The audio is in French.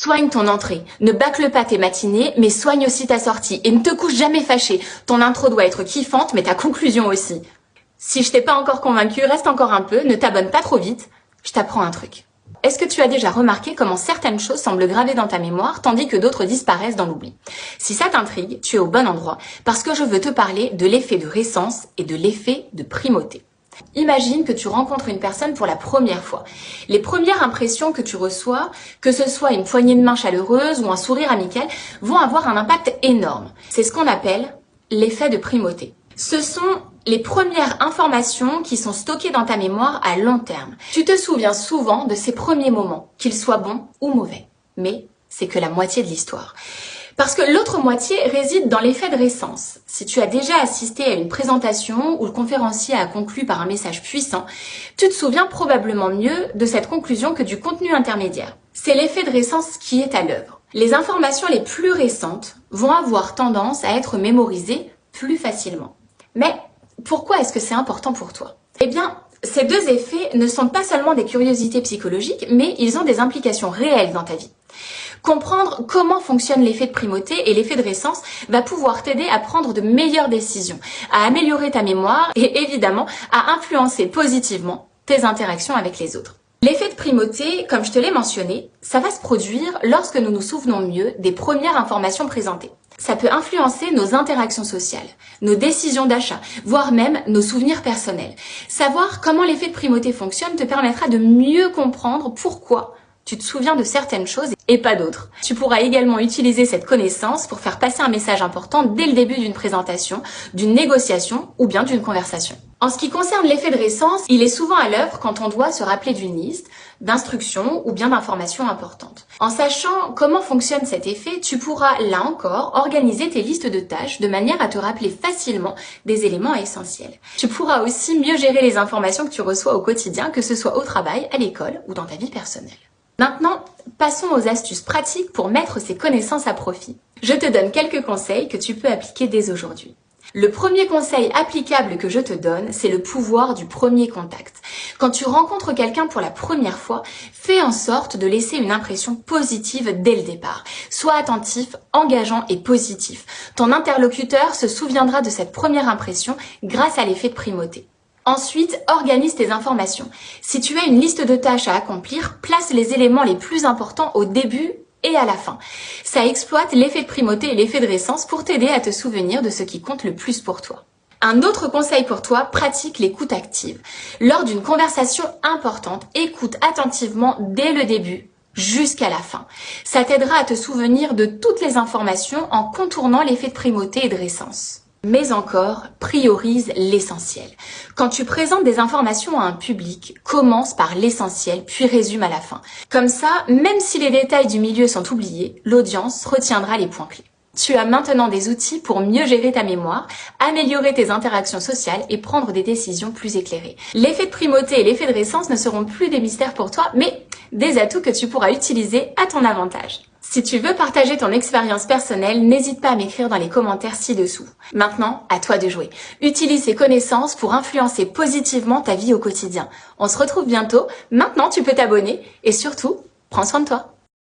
Soigne ton entrée. Ne bâcle pas tes matinées, mais soigne aussi ta sortie. Et ne te couche jamais fâché. Ton intro doit être kiffante, mais ta conclusion aussi. Si je t'ai pas encore convaincu, reste encore un peu, ne t'abonne pas trop vite. Je t'apprends un truc. Est-ce que tu as déjà remarqué comment certaines choses semblent gravées dans ta mémoire, tandis que d'autres disparaissent dans l'oubli? Si ça t'intrigue, tu es au bon endroit, parce que je veux te parler de l'effet de récence et de l'effet de primauté. Imagine que tu rencontres une personne pour la première fois. Les premières impressions que tu reçois, que ce soit une poignée de main chaleureuse ou un sourire amical, vont avoir un impact énorme. C'est ce qu'on appelle l'effet de primauté. Ce sont les premières informations qui sont stockées dans ta mémoire à long terme. Tu te souviens souvent de ces premiers moments, qu'ils soient bons ou mauvais. Mais c'est que la moitié de l'histoire. Parce que l'autre moitié réside dans l'effet de récence. Si tu as déjà assisté à une présentation où le conférencier a conclu par un message puissant, tu te souviens probablement mieux de cette conclusion que du contenu intermédiaire. C'est l'effet de récence qui est à l'œuvre. Les informations les plus récentes vont avoir tendance à être mémorisées plus facilement. Mais pourquoi est-ce que c'est important pour toi? Eh bien, ces deux effets ne sont pas seulement des curiosités psychologiques, mais ils ont des implications réelles dans ta vie. Comprendre comment fonctionne l'effet de primauté et l'effet de récence va pouvoir t'aider à prendre de meilleures décisions, à améliorer ta mémoire et évidemment à influencer positivement tes interactions avec les autres. L'effet de primauté, comme je te l'ai mentionné, ça va se produire lorsque nous nous souvenons mieux des premières informations présentées. Ça peut influencer nos interactions sociales, nos décisions d'achat, voire même nos souvenirs personnels. Savoir comment l'effet de primauté fonctionne te permettra de mieux comprendre pourquoi tu te souviens de certaines choses et pas d'autres. Tu pourras également utiliser cette connaissance pour faire passer un message important dès le début d'une présentation, d'une négociation ou bien d'une conversation. En ce qui concerne l'effet de récence, il est souvent à l'œuvre quand on doit se rappeler d'une liste, d'instructions ou bien d'informations importantes. En sachant comment fonctionne cet effet, tu pourras, là encore, organiser tes listes de tâches de manière à te rappeler facilement des éléments essentiels. Tu pourras aussi mieux gérer les informations que tu reçois au quotidien, que ce soit au travail, à l'école ou dans ta vie personnelle. Maintenant, passons aux astuces pratiques pour mettre ces connaissances à profit. Je te donne quelques conseils que tu peux appliquer dès aujourd'hui. Le premier conseil applicable que je te donne, c'est le pouvoir du premier contact. Quand tu rencontres quelqu'un pour la première fois, fais en sorte de laisser une impression positive dès le départ. Sois attentif, engageant et positif. Ton interlocuteur se souviendra de cette première impression grâce à l'effet de primauté. Ensuite, organise tes informations. Si tu as une liste de tâches à accomplir, place les éléments les plus importants au début et à la fin. Ça exploite l'effet de primauté et l'effet de récence pour t'aider à te souvenir de ce qui compte le plus pour toi. Un autre conseil pour toi, pratique l'écoute active. Lors d'une conversation importante, écoute attentivement dès le début jusqu'à la fin. Ça t'aidera à te souvenir de toutes les informations en contournant l'effet de primauté et de récence. Mais encore, priorise l'essentiel. Quand tu présentes des informations à un public, commence par l'essentiel, puis résume à la fin. Comme ça, même si les détails du milieu sont oubliés, l'audience retiendra les points clés. Tu as maintenant des outils pour mieux gérer ta mémoire, améliorer tes interactions sociales et prendre des décisions plus éclairées. L'effet de primauté et l'effet de récence ne seront plus des mystères pour toi, mais des atouts que tu pourras utiliser à ton avantage. Si tu veux partager ton expérience personnelle, n'hésite pas à m'écrire dans les commentaires ci-dessous. Maintenant, à toi de jouer. Utilise ces connaissances pour influencer positivement ta vie au quotidien. On se retrouve bientôt. Maintenant, tu peux t'abonner et surtout, prends soin de toi.